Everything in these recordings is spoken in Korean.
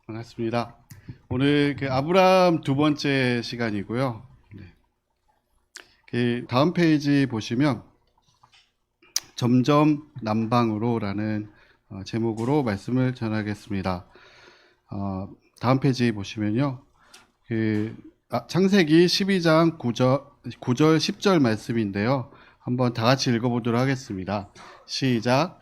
반갑습니다. 오늘 아브라함 두 번째 시간이고요. 네. 다음 페이지 보시면 점점 남방으로라는 제목으로 말씀을 전하겠습니다. 다음 페이지 보시면요. 창세기 12장 9절 10절 말씀인데요. 한번 다 같이 읽어보도록 하겠습니다. 시작.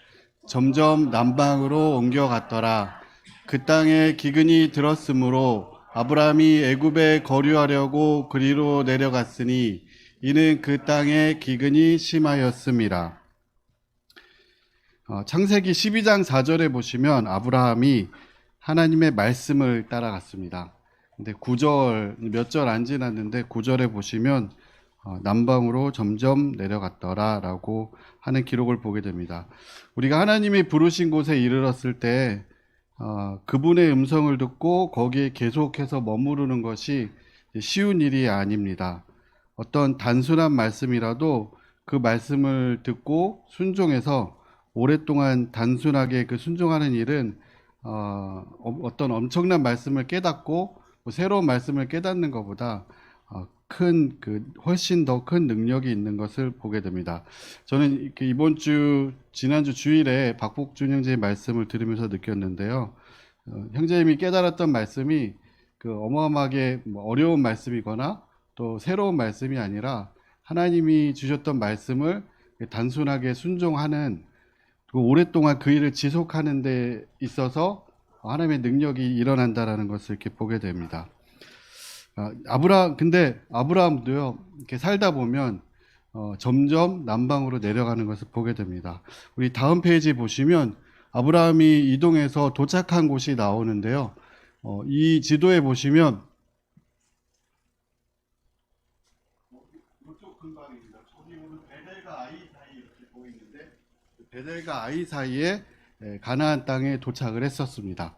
점점 남방으로 옮겨갔더라. 그 땅에 기근이 들었으므로 아브라함이 애굽에 거류하려고 그리로 내려갔으니 이는 그 땅에 기근이 심하였음이라. 창세기 12장 4절에 보시면 아브라함이 하나님의 말씀을 따라갔습니다. 근데 9절, 몇 절 안 지났는데 9절에 보시면 남방으로 점점 내려갔더라 라고 하는 기록을 보게 됩니다. 우리가 하나님이 부르신 곳에 이르렀을 때 그분의 음성을 듣고 거기에 계속해서 머무르는 것이 쉬운 일이 아닙니다. 어떤 단순한 말씀이라도 그 말씀을 듣고 순종해서 오랫동안 단순하게 그 순종하는 일은 어떤 엄청난 말씀을 깨닫고 새로운 말씀을 깨닫는 것보다 훨씬 더 큰 능력이 있는 것을 보게 됩니다. 저는 지난주 주일에 박복준 형제의 말씀을 들으면서 느꼈는데요. 형제님이 깨달았던 말씀이 어마어마하게 어려운 말씀이거나 또 새로운 말씀이 아니라 하나님이 주셨던 말씀을 단순하게 순종하는, 오랫동안 그 일을 지속하는 데 있어서 하나님의 능력이 일어난다라는 것을 이렇게 보게 됩니다. 근데 아브라함도요, 이렇게 살다 보면 점점 남방으로 내려가는 것을 보게 됩니다. 우리 다음 페이지 보시면 아브라함이 이동해서 도착한 곳이 나오는데요. 이 지도에 보시면 이쪽 근방입니다. 저기 보면 베델과 아이 사이 이렇게 보이는데 베델과 아이 사이에 가나안 땅에 도착을 했었습니다.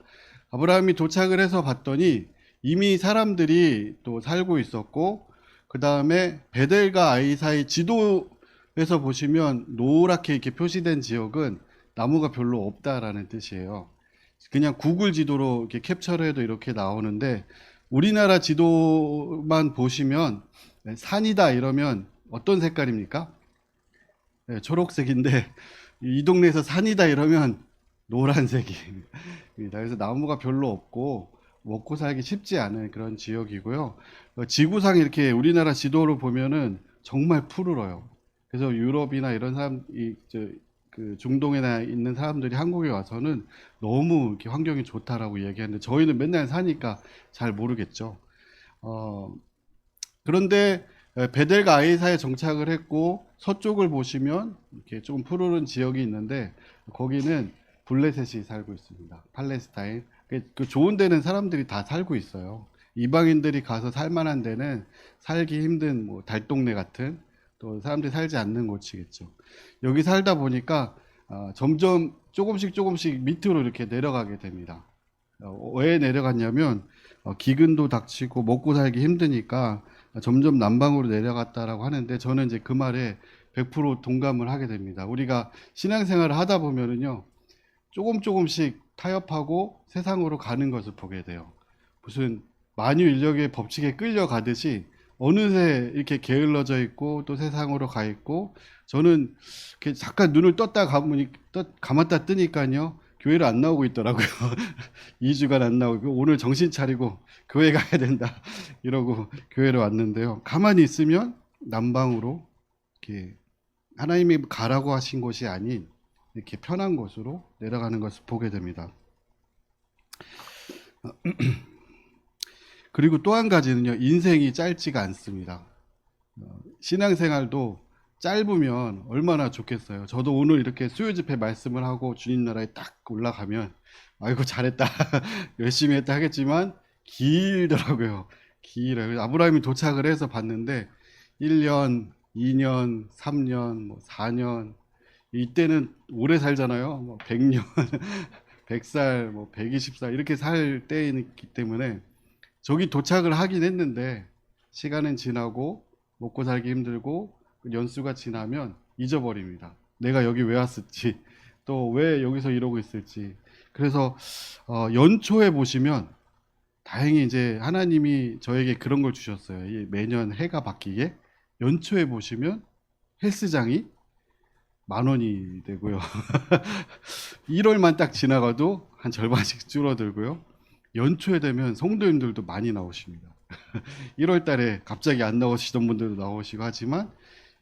아브라함이 도착을 해서 봤더니 이미 사람들이 또 살고 있었고, 그 다음에 베델과 아이 사이 지도에서 보시면 노랗게 이렇게 표시된 지역은 나무가 별로 없다라는 뜻이에요. 그냥 구글 지도로 이렇게 캡처를 해도 이렇게 나오는데, 우리나라 지도만 보시면 산이다 이러면 어떤 색깔입니까? 네, 초록색인데 이 동네에서 산이다 이러면 노란색입니다. 그래서 나무가 별로 없고 먹고 살기 쉽지 않은 그런 지역이고요. 지구상 이렇게 우리나라 지도를 보면은 정말 푸르러요. 그래서 유럽이나 이런 중동에나 있는 사람들이 한국에 와서는 너무 이렇게 환경이 좋다라고 얘기하는데, 저희는 맨날 사니까 잘 모르겠죠. 그런데 베델과 아이사에 정착을 했고, 서쪽을 보시면 이렇게 조금 푸르른 지역이 있는데 거기는 블레셋이 살고 있습니다. 팔레스타인. 그 좋은 데는 사람들이 다 살고 있어요. 이방인들이 가서 살만한 데는 살기 힘든 달동네 같은, 또 사람들이 살지 않는 곳이겠죠. 여기 살다 보니까 점점 조금씩 밑으로 이렇게 내려가게 됩니다. 왜 내려갔냐면 기근도 닥치고 먹고 살기 힘드니까 점점 남방으로 내려갔다라고 하는데, 저는 이제 그 말에 100% 동감을 하게 됩니다. 우리가 신앙생활을 하다 보면은요, 조금씩 타협하고 세상으로 가는 것을 보게 돼요. 무슨 만유인력의 법칙에 끌려가듯이 어느새 이렇게 게을러져 있고 또 세상으로 가 있고, 저는 이렇게 잠깐 눈을 감았다 뜨니까요, 교회를 안 나오고 있더라고요. 2주간 안 나오고 오늘 정신 차리고 교회 가야 된다 이러고 교회를 왔는데요. 가만히 있으면 남방으로 이렇게 하나님이 가라고 하신 곳이 아닌 이렇게 편한 곳으로 내려가는 것을 보게 됩니다. 그리고 또 한 가지는요, 인생이 짧지가 않습니다. 신앙생활도 짧으면 얼마나 좋겠어요. 저도 오늘 이렇게 수요 집회 말씀을 하고 주님 나라에 딱 올라가면 아이고 잘했다 열심히 했다 하겠지만 길더라고요. 길어요. 아브라함이 도착을 해서 봤는데 1년, 2년, 3년, 4년, 이때는 오래 살잖아요. 100년, 100살, 120살 이렇게 살 때이기 때문에 저기 도착을 하긴 했는데, 시간은 지나고 먹고 살기 힘들고 연수가 지나면 잊어버립니다. 내가 여기 왜 왔을지, 또 왜 여기서 이러고 있을지. 그래서 연초에 보시면 다행히 이제 하나님이 저에게 그런 걸 주셨어요. 매년 해가 바뀌게 연초에 보시면 헬스장이 10,000원이 되고요. 1월만 딱 지나가도 한 절반씩 줄어들고요. 연초에 되면 성도님들도 많이 나오십니다. 1월 달에 갑자기 안 나오시던 분들도 나오시고 하지만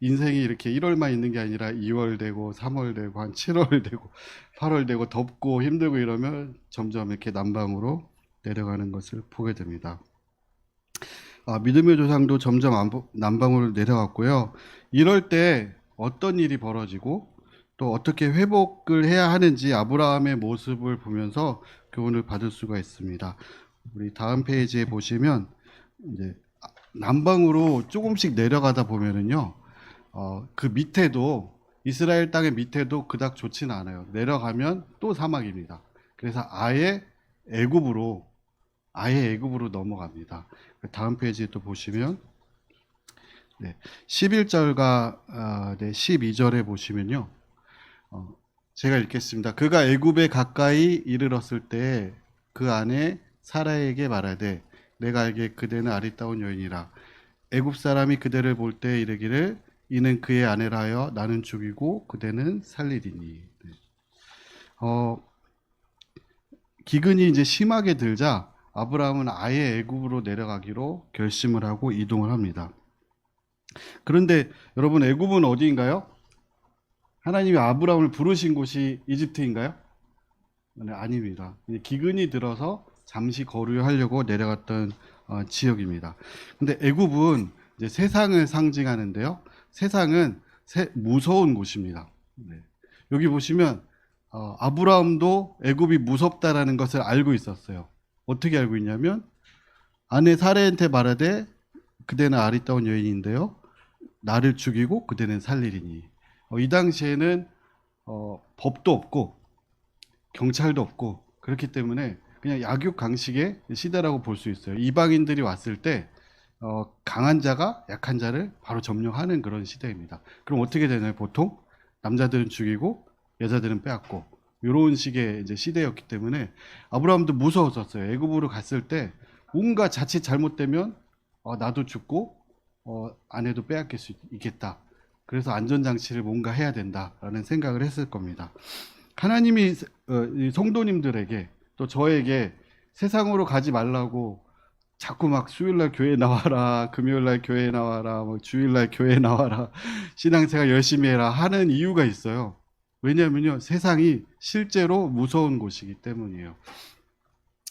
인생이 이렇게 1월만 있는 게 아니라 2월 되고 3월 되고 한 7월 되고 8월 되고 덥고 힘들고 이러면 점점 이렇게 남방으로 내려가는 것을 보게 됩니다. 믿음의 조상도 점점 남방으로 내려갔고요. 이럴 때 어떤 일이 벌어지고 또 어떻게 회복을 해야 하는지 아브라함의 모습을 보면서 교훈을 받을 수가 있습니다. 우리 다음 페이지에 보시면 이제 남방으로 조금씩 내려가다 보면은요, 그 밑에도 이스라엘 땅의 밑에도 그닥 좋지는 않아요. 내려가면 또 사막입니다. 그래서 애굽으로 애굽으로 넘어갑니다. 다음 페이지 또 보시면 11절과 12절에 보시면요. 제가 읽겠습니다. 그가 애굽에 가까이 이르렀을 때 그 안에 사라에게 말하되 내가 알기에 그대는 아리따운 여인이라. 애굽 사람이 그대를 볼 때 이르기를 이는 그의 아내라 하여 나는 죽이고 그대는 살리리니. 기근이 이제 심하게 들자 아브라함은 아예 애굽으로 내려가기로 결심을 하고 이동을 합니다. 그런데 여러분, 애굽은 어디인가요? 하나님이 아브라함을 부르신 곳이 이집트인가요? 네, 아닙니다. 기근이 들어서 잠시 거류하려고 내려갔던 지역입니다. 근데 애굽은 이제 세상을 상징하는데요. 세상은 무서운 곳입니다. 네. 여기 보시면 아브라함도 애굽이 무섭다라는 것을 알고 있었어요. 어떻게 알고 있냐면 아내 사레한테 말하되 그대는 아리따운 여인인데요. 나를 죽이고 그대는 살리리니. 이 당시에는 법도 없고 경찰도 없고 그렇기 때문에 그냥 약육강식의 시대라고 볼 수 있어요. 이방인들이 왔을 때 강한 자가 약한 자를 바로 점령하는 그런 시대입니다. 그럼 어떻게 되나요? 보통 남자들은 죽이고 여자들은 빼앗고 이런 식의 이제 시대였기 때문에 아브라함도 무서웠었어요. 애굽으로 갔을 때 뭔가 자칫 잘못되면 나도 죽고 아내도 빼앗길 수 있겠다. 그래서 안전장치를 뭔가 해야 된다라는 생각을 했을 겁니다. 하나님이 성도님들에게 또 저에게 세상으로 가지 말라고 자꾸 막 수요일날 교회 나와라, 금요일날 교회 나와라, 뭐 주일날 교회 나와라, 신앙생활 열심히 해라 하는 이유가 있어요. 왜냐하면요, 세상이 실제로 무서운 곳이기 때문이에요.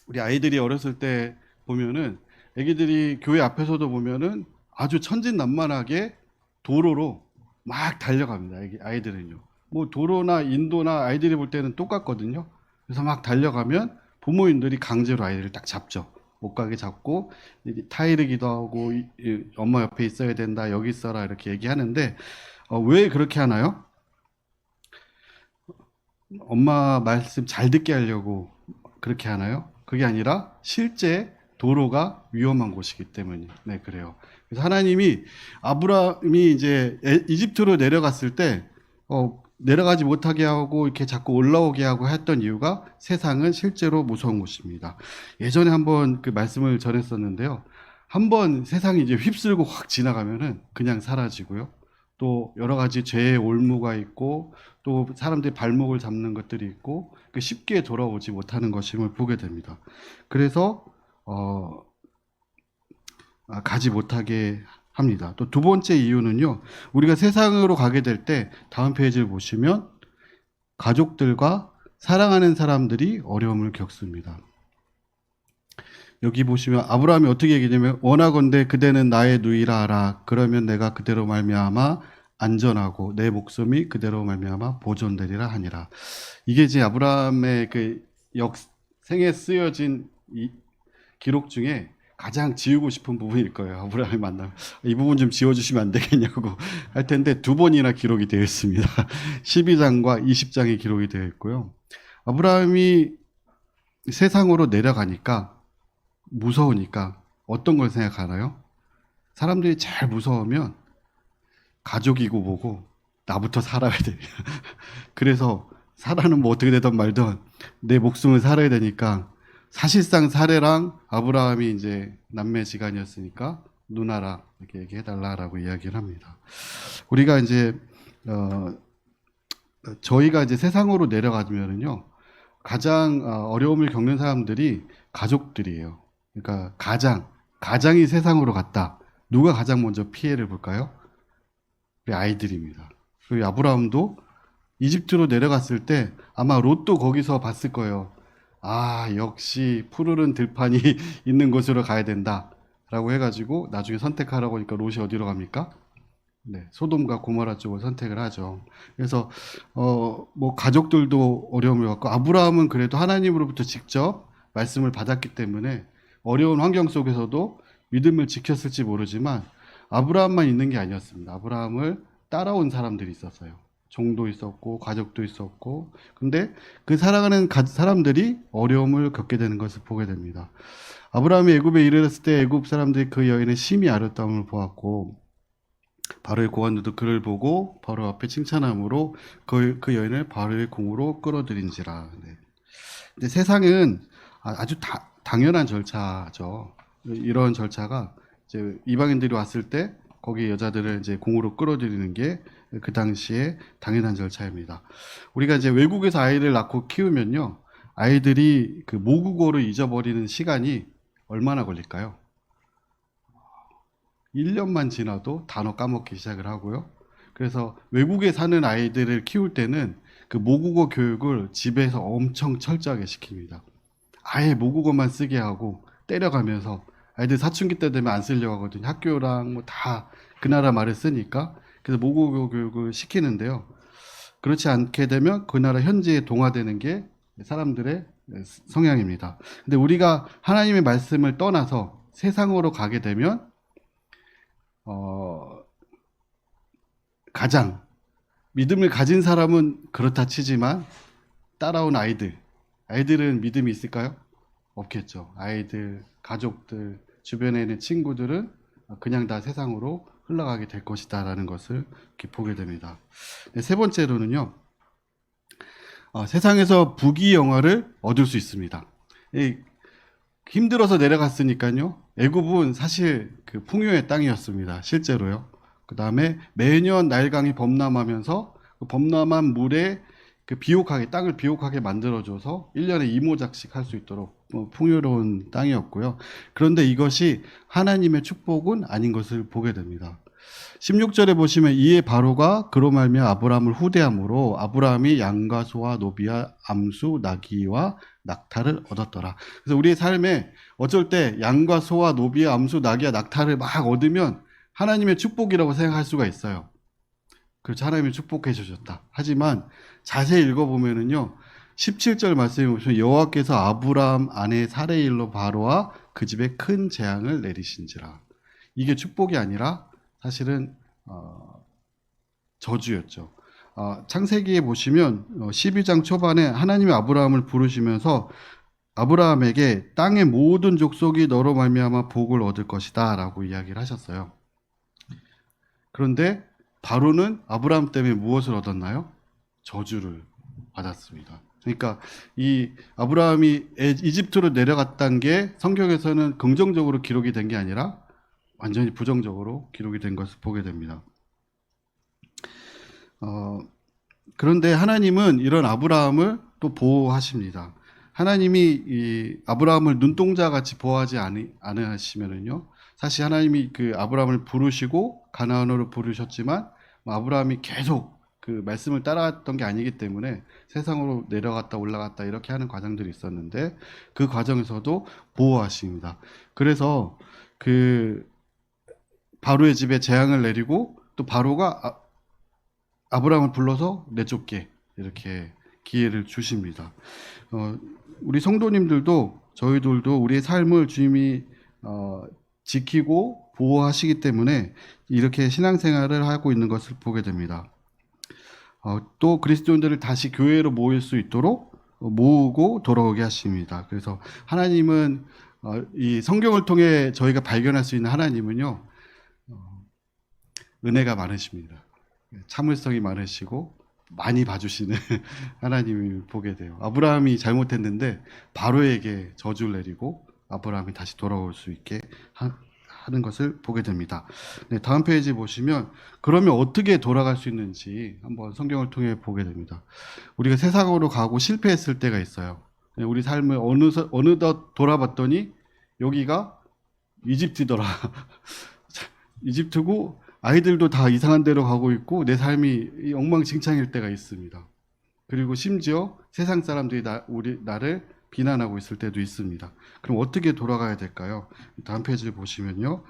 우리 아이들이 어렸을 때 보면은 애기들이 교회 앞에서도 보면은 아주 천진난만하게 도로로 막 달려갑니다. 아이들은요. 뭐 도로나 인도나 아이들이 볼 때는 똑같거든요. 그래서 막 달려가면 부모님들이 강제로 아이들을 딱 잡죠. 못 가게 잡고 타이르기도 하고 엄마 옆에 있어야 된다, 여기 있어라 이렇게 얘기하는데 왜 그렇게 하나요? 엄마 말씀 잘 듣게 하려고 그렇게 하나요? 그게 아니라 실제 도로가 위험한 곳이기 때문에 그래요. 그래서 하나님이 아브라함이 이제 이집트로 내려갔을 때 내려가지 못하게 하고 이렇게 자꾸 올라오게 하고 했던 이유가 세상은 실제로 무서운 곳입니다. 예전에 한번 그 말씀을 전했었는데요. 한번 세상이 이제 휩쓸고 확 지나가면은 그냥 사라지고요. 또 여러 가지 죄의 올무가 있고 또 사람들이 발목을 잡는 것들이 있고 쉽게 돌아오지 못하는 것임을 보게 됩니다. 그래서 가지 못하게 합니다. 또 두 번째 이유는요, 우리가 세상으로 가게 될 때 다음 페이지를 보시면 가족들과 사랑하는 사람들이 어려움을 겪습니다. 여기 보시면 아브라함이 어떻게 얘기냐면 원하건대 그대는 나의 누이라 하라. 그러면 내가 그대로 말미암아 안전하고 내 목숨이 그대로 말미암아 보존되리라 하니라. 이게 이제 아브라함의 그 생에 쓰여진 이 기록 중에 가장 지우고 싶은 부분일 거예요. 아브라함을 만나면 이 부분 좀 지워주시면 안 되겠냐고 할 텐데 2번이나 기록이 되어 있습니다. 12장과 20장에 기록이 되어 있고요. 아브라함이 세상으로 내려가니까 무서우니까 어떤 걸 생각하나요? 사람들이 제일 무서우면 가족이고 뭐고 나부터 살아야 돼. 그래서 살아는 뭐 어떻게 되든 말든 내 목숨을 살아야 되니까 사실상 사례랑 아브라함이 이제 남매지간이었으니까 누나라 이렇게 얘기해달라라고 이야기를 합니다. 우리가 이제 저희가 이제 세상으로 내려가면은요 가장 어려움을 겪는 사람들이 가족들이에요. 그러니까 가장이 세상으로 갔다. 누가 가장 먼저 피해를 볼까요? 우리 아이들입니다. 그리고 아브라함도 이집트로 내려갔을 때 아마 롯도 거기서 봤을 거예요. 아, 역시 푸르른 들판이 있는 곳으로 가야 된다. 라고 해가지고 나중에 선택하라고 하니까 롯이 어디로 갑니까? 네, 소돔과 고모라 쪽을 선택을 하죠. 그래서 뭐 가족들도 어려움을 겪고 아브라함은 그래도 하나님으로부터 직접 말씀을 받았기 때문에 어려운 환경 속에서도 믿음을 지켰을지 모르지만 아브라함만 있는 게 아니었습니다. 아브라함을 따라온 사람들이 있었어요. 종도 있었고 가족도 있었고 근데 그 살아가는 사람들이 어려움을 겪게 되는 것을 보게 됩니다. 아브라함이 애굽에 이르렀을 때 애굽 사람들이 그 여인의 심히 아름다움을 보았고 바로의 고관들도 그를 보고 바로 앞에 칭찬함으로 그 여인을 바로의 궁으로 끌어들인지라. 네. 근데 세상은 아주 당연한 절차죠. 이런 절차가 이제 이방인들이 왔을 때 거기 여자들을 이제 궁으로 끌어들이는 게 그 당시에 당연한 절차입니다. 우리가 이제 외국에서 아이를 낳고 키우면요, 아이들이 그 모국어를 잊어버리는 시간이 얼마나 걸릴까요? 1년만 지나도 단어 까먹기 시작을 하고요. 그래서 외국에 사는 아이들을 키울 때는 그 모국어 교육을 집에서 엄청 철저하게 시킵니다. 아예 모국어만 쓰게 하고 때려가면서 아이들 사춘기 때 되면 안 쓰려고 하거든요. 학교랑 뭐 다 그 나라 말을 쓰니까. 그래서 모국어 교육을 시키는데요. 그렇지 않게 되면 그 나라 현지에 동화되는 게 사람들의 성향입니다. 근데 우리가 하나님의 말씀을 떠나서 세상으로 가게 되면 가장 믿음을 가진 사람은 그렇다 치지만 따라온 아이들은 믿음이 있을까요? 없겠죠. 아이들, 가족들, 주변에 있는 친구들은 그냥 다 세상으로 흘러가게 될 것이다 라는 것을 이렇게 보게 됩니다. 세 번째로는요, 세상에서 부귀영화를 얻을 수 있습니다. 힘들어서 내려갔으니까요. 애굽은 사실 그 풍요의 땅이었습니다. 실제로요. 그 다음에 매년 나일강이 범람하면서 그 범람한 물에 그 땅을 비옥하게 만들어줘서 1년에 이모작씩 할 수 있도록 풍요로운 땅이었고요. 그런데 이것이 하나님의 축복은 아닌 것을 보게 됩니다. 16절에 보시면 이에 바로가 그로 말미암아 아브라함을 후대함으로 아브라함이 양과 소와 노비와 암수 나귀와 낙타를 얻었더라. 그래서 우리의 삶에 어쩔 때 양과 소와 노비와 암수 나귀와 낙타를 막 얻으면 하나님의 축복이라고 생각할 수가 있어요. 그렇죠. 하나님이 축복해 주셨다. 하지만 자세히 읽어보면은요, 17절 말씀에 보시면 여호와께서 아브라함 아내 사레의 일로 바로와 그 집에 큰 재앙을 내리신지라. 이게 축복이 아니라 사실은 저주였죠. 창세기에 보시면 12장 초반에 하나님이 아브라함을 부르시면서 아브라함에게 땅의 모든 족속이 너로 말미암아 복을 얻을 것이다 라고 이야기를 하셨어요. 그런데 바로는 아브라함 때문에 무엇을 얻었나요? 저주를 받았습니다. 그러니까 이 아브라함이 이집트로 내려갔다는 게 성경에서는 긍정적으로 기록이 된 게 아니라 완전히 부정적으로 기록이 된 것을 보게 됩니다. 그런데 하나님은 이런 아브라함을 또 보호하십니다. 하나님이 이 아브라함을 눈동자 같이 보호하지 않으시면은요, 사실 하나님이 그 아브라함을 부르시고 가나안으로 부르셨지만 아브라함이 계속 그 말씀을 따라왔던 게 아니기 때문에 세상으로 내려갔다 올라갔다 이렇게 하는 과정들이 있었는데 그 과정에서도 보호하십니다. 그래서 그 바로의 집에 재앙을 내리고 또 바로가 아브라함을 불러서 내쫓게 이렇게 기회를 주십니다. 우리 성도님들도 저희들도 우리의 삶을 주님이 지키고 보호하시기 때문에 이렇게 신앙생활을 하고 있는 것을 보게 됩니다. 또 그리스도인들을 다시 교회로 모일 수 있도록 모으고 돌아오게 하십니다. 그래서 하나님은 이 성경을 통해 저희가 발견할 수 있는 하나님은요, 은혜가 많으십니다. 참을성이 많으시고 많이 봐주시는 하나님을 보게 돼요. 아브라함이 잘못했는데 바로에게 저주를 내리고 아브라함이 다시 돌아올 수 있게 하는 것을 보게 됩니다. 네, 다음 페이지 보시면 그러면 어떻게 돌아갈 수 있는지 한번 성경을 통해 보게 됩니다. 우리가 세상으로 가고 실패했을 때가 있어요. 네, 우리 삶을 어느덧 돌아봤더니 여기가 이집트더라. 이집트고 아이들도 다 이상한 데로 가고 있고 내 삶이 엉망진창일 때가 있습니다. 그리고 심지어 세상 사람들이 나를 비난하고 있을 때도 있습니다. 그럼 어떻게 돌아가야 될까요? 다음 페이지를 보시면요.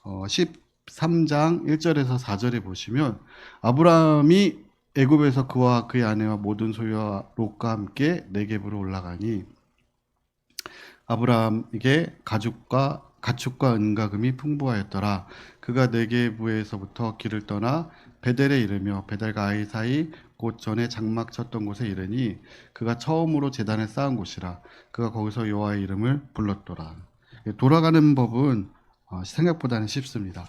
13장 1절에서 4절에 보시면 아브라함이 애굽에서 그와 그의 아내와 모든 소유와 롯과 함께 네겝으로 올라가니 아브라함에게 가축과 은과 금이 풍부하였더라. 그가 네겝에서부터 길을 떠나 베델에 이르며 베델과 아이 사이 곧 전에 장막 쳤던 곳에 이르니 그가 처음으로 제단을 쌓은 곳이라. 그가 거기서 여호와의 이름을 불렀더라. 돌아가는 법은 생각보다는 쉽습니다.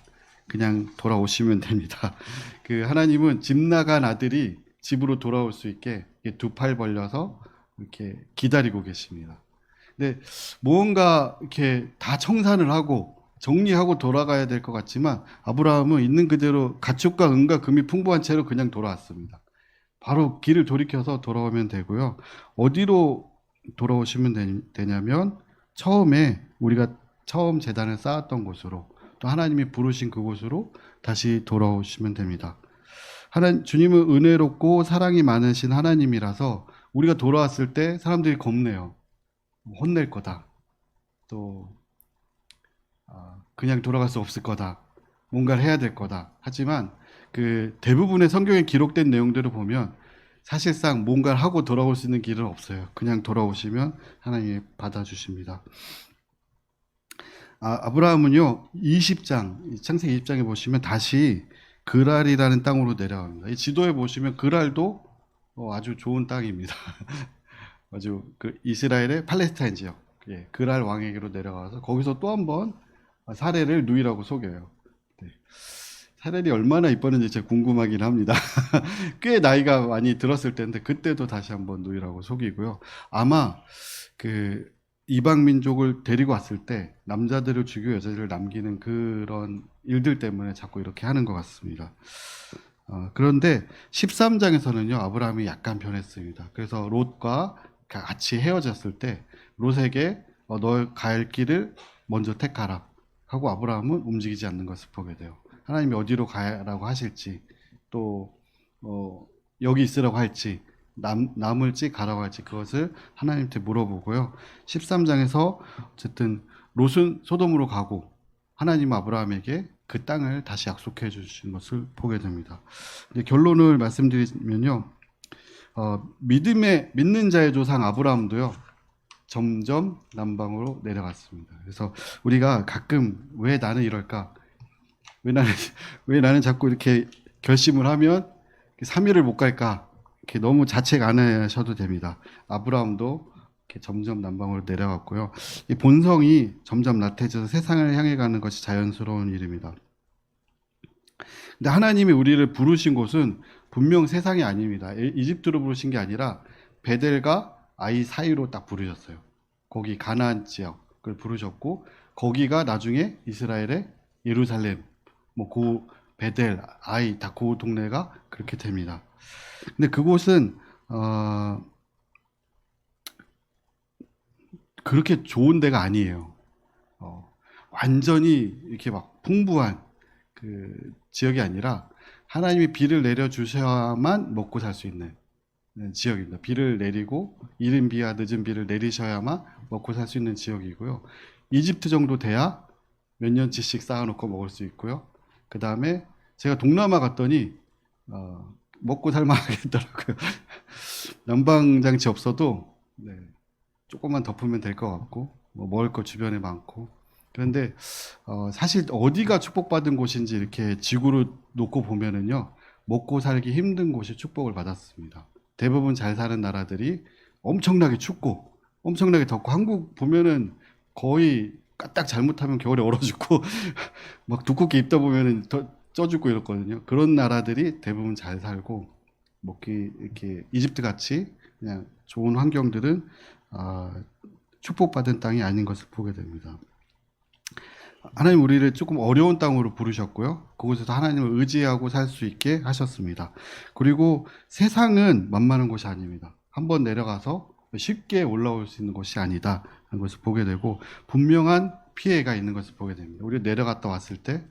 그냥 돌아오시면 됩니다. 그 하나님은 집 나간 아들이 집으로 돌아올 수 있게 두 팔 벌려서 이렇게 기다리고 계십니다. 근데 뭔가 이렇게 다 청산을 하고 정리하고 돌아가야 될 것 같지만 아브라함은 있는 그대로 가축과 은과 금이 풍부한 채로 그냥 돌아왔습니다. 바로 길을 돌이켜서 돌아오면 되고요. 어디로 돌아오시면 되냐면 처음에 우리가 처음 제단을 쌓았던 곳으로 또 하나님이 부르신 그곳으로 다시 돌아오시면 됩니다. 주님은 은혜롭고 사랑이 많으신 하나님이라서 우리가 돌아왔을 때 사람들이 겁내요. 혼낼 거다. 또 그냥 돌아갈 수 없을 거다. 뭔가를 해야 될 거다. 하지만 그 대부분의 성경에 기록된 내용들을 보면 사실상 뭔가를 하고 돌아올 수 있는 길은 없어요. 그냥 돌아오시면 하나님이 받아주십니다. 아브라함은요, 20장, 창세기 20장에 보시면 다시 그랄이라는 땅으로 내려갑니다. 이 지도에 보시면 그랄도 아주 좋은 땅입니다. 아주 그 이스라엘의 팔레스타인 지역, 그랄 왕에게로 내려가서 거기서 또 한 번 사례를 누이라고 속여요. 네. 사례이 얼마나 이뻤는지 제가 궁금하긴 합니다. 꽤 나이가 많이 들었을 텐데 그때도 다시 한번 누이라고 속이고요. 아마 그 이방 민족을 데리고 왔을 때 남자들을 죽이고 여자들을 남기는 그런 일들 때문에 자꾸 이렇게 하는 것 같습니다. 그런데 13장에서는요 아브라함이 약간 변했습니다. 그래서 롯과 같이 헤어졌을 때 롯에게 너 갈 길을 먼저 택하라 하고 아브라함은 움직이지 않는 것을 보게 돼요. 하나님이 어디로 가라고 하실지 또 여기 있으라고 할지 남을지 가라고 할지 그것을 하나님한테 물어보고요. 13장에서 어쨌든 롯은 소돔으로 가고 하나님 아브라함에게 그 땅을 다시 약속해 주신 것을 보게 됩니다. 근데 결론을 말씀드리면요. 믿는 자의 조상 아브라함도요. 점점 남방으로 내려갔습니다. 그래서 우리가 가끔 왜 나는 이럴까? 왜 나는 자꾸 이렇게 결심을 하면 3일을 못 갈까? 이렇게 너무 자책 안 하셔도 됩니다. 아브라함도 이렇게 점점 남방으로 내려갔고요. 이 본성이 점점 나태해져서 세상을 향해 가는 것이 자연스러운 일입니다. 근데 하나님이 우리를 부르신 곳은 분명 세상이 아닙니다. 이집트로 부르신 게 아니라 베델과 아이 사이로 딱 부르셨어요. 거기 가나안 지역을 부르셨고 거기가 나중에 이스라엘의 예루살렘, 그 베델, 아이 다 그 동네가 그렇게 됩니다. 근데 그곳은 그렇게 좋은 데가 아니에요. 완전히 이렇게 막 풍부한 그 지역이 아니라 하나님이 비를 내려 주셔야만 먹고 살 수 있는 지역입니다. 비를 내리고 이른 비와 늦은 비를 내리셔야만 먹고 살 수 있는 지역이고요. 이집트 정도 돼야 몇 년치씩 쌓아놓고 먹을 수 있고요. 그 다음에 제가 동남아 갔더니 먹고 살만하겠더라고요. 난방장치 없어도 조금만 덮으면 될 것 같고 먹을 거 주변에 많고 그런데 사실 어디가 축복받은 곳인지 이렇게 지구로 놓고 보면은요 먹고 살기 힘든 곳이 축복을 받았습니다. 대부분 잘 사는 나라들이 엄청나게 춥고 엄청나게 덥고 한국 보면은 거의 까딱 잘못하면 겨울에 얼어 죽고 막 두껍게 입다 보면은 더 쪄 죽고 이렇거든요. 그런 나라들이 대부분 잘 살고 먹기 이렇게 이집트 같이 그냥 좋은 환경들은 축복받은 땅이 아닌 것을 보게 됩니다. 하나님 우리를 조금 어려운 땅으로 부르셨고요. 그곳에서 하나님을 의지하고 살 수 있게 하셨습니다. 그리고 세상은 만만한 곳이 아닙니다. 한번 내려가서 쉽게 올라올 수 있는 곳이 아니다 하는 것을 보게 되고 분명한 피해가 있는 것을 보게 됩니다. 우리 내려갔다 왔을 때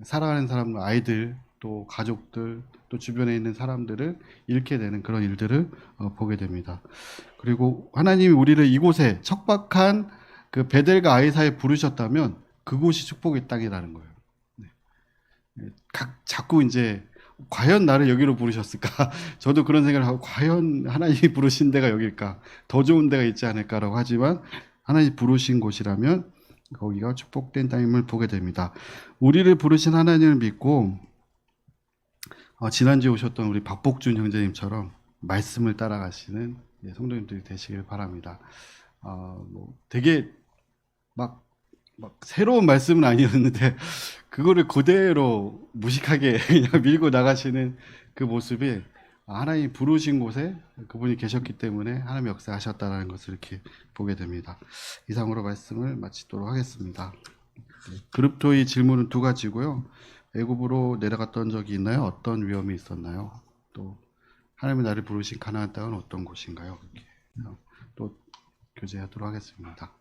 살아가는 사람들, 아이들, 또 가족들, 또 주변에 있는 사람들을 잃게 되는 그런 일들을 보게 됩니다. 그리고 하나님이 우리를 이곳에 척박한 그 베델과 아이사에 부르셨다면 그곳이 축복의 땅이라는 거예요. 네. 자꾸 이제 과연 나를 여기로 부르셨을까? 저도 그런 생각을 하고 과연 하나님이 부르신 데가 여길까? 더 좋은 데가 있지 않을까라고 하지만 하나님이 부르신 곳이라면 거기가 축복된 땅임을 보게 됩니다. 우리를 부르신 하나님을 믿고 지난주에 오셨던 우리 박복준 형제님처럼 말씀을 따라가시는 성도님들이 되시길 바랍니다. 되게 막 새로운 말씀은 아니었는데 그거를 그대로 무식하게 그냥 밀고 나가시는 그 모습이 하나님 부르신 곳에 그분이 계셨기 때문에 하나님의 역사하셨다는 것을 이렇게 보게 됩니다. 이상으로 말씀을 마치도록 하겠습니다. 그룹토의 질문은 두 가지고요. 애굽으로 내려갔던 적이 있나요? 어떤 위험이 있었나요? 또 하나님이 나를 부르신 가나안 땅은 어떤 곳인가요? 이렇게 또 교제하도록 하겠습니다.